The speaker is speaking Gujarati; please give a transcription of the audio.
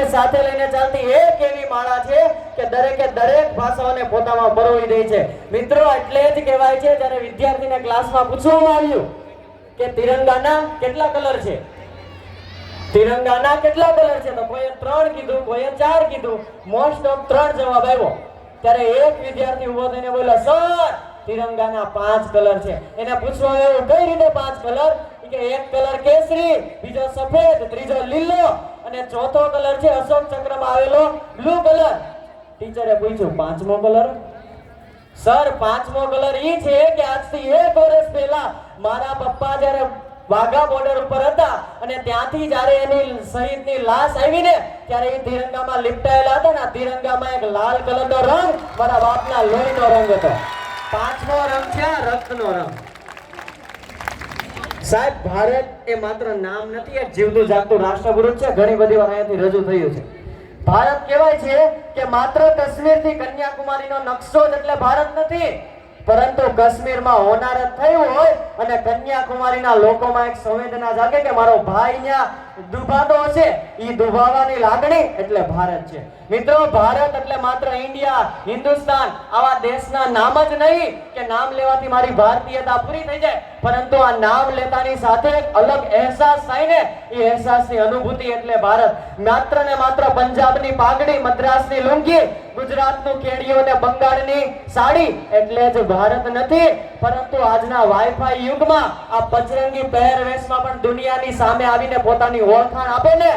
સાથે લઈને ચાલતી એક એવી માળા છે કે દરેકે દરેક ભાષાઓને પોતામાં પરોવી દે છે। મિત્રો એટલે જ કહેવાય છે જ્યારે વિદ્યાર્થીને ક્લાસમાં પૂછવામાં આવ્યું કે તિરંગાના કેટલા કલર છે, તિરંગાના કેટલા કલર છે, તો કોઈએ 3 કીધું, કોઈએ 4 કીધું, મોસ્ટ ઓફ 3 જવાબ આવ્યો। ત્યારે એક વિદ્યાર્થી ઊભો થઈને બોલ્યો, સર તિરંગાના 5 કલર છે। એને પૂછવામાં આવ્યું કઈ રીતે 5 કલર, કે એક કલર કેસરી, બીજો સફેદ, ત્રીજો લીલો અને ચોથો કલર છે અશોક ચક્રમાં આવેલો બ્લુ કલર। ટીચરે પૂછ્યું 5મો કલર, સર 5મો કલર ઈ છે કે આજથી 1 વર્ષ પહેલા મારા પપ્પા જ્યારે વાઘા બોર્ડર ઉપર હતા અને ત્યાંથી જ્યારે એની શહીદની લાશ આવી ને ત્યારે એ તિરંગામાં લિપટાયેલા હતા ને, તિરંગામાં એક લાલ કલરનો રંગ મારા બાપના લોહીનો રંગ હતો। 5મો રંગ છે રક્તનો રંગ। સાહેબ ભારત એ માત્ર નામ નથી, એક જીવતું જાગતું રાષ્ટ્રપુરુષ છે। ઘણી બધી વાર અહીંયાથી રજૂ થયું છે। ભારત કહેવાય છે કે માત્ર કાશ્મીર થી કન્યાકુમારીનો નકશો જ એટલે ભારત નથી, પરંતુ કાશ્મીરમાં હોનારત થયું હોય અને કન્યાકુમારીના લોકોમાં એક સંવેદના જાગે કે મારો ભાઈ અહીંયા ડૂબાતો હશે, ઈ ડૂબાવાની લાગણી એટલે ભારત છે। મિત્રો ભારત એટલે માત્ર ઇન્ડિયા, હિન્દુસ્તાન આવા દેશના નામ જ નહીં કે નામ લેવાથી મારી ભારતીયતા પૂરી થઈ જાય, પરંતુ આ નામ લેતાની સાથે એક અલગ અહેસાસ થાય ને, એ અહેસાસની અનુભૂતિ એટલે ભારત। માત્ર ને માત્ર પંજાબની પાઘડી, મદ્રાસની લુંગી, ગુજરાતનું કેડિયું અને બંગાળની સાડી એટલે જ ભારત નથી, પરંતુ આજના વાઈફાઈ યુગમાં આ પચરંગી પહેરવેશમાં પણ દુનિયાની સામે આવીને પોતાની ઓળખાણ આપે ને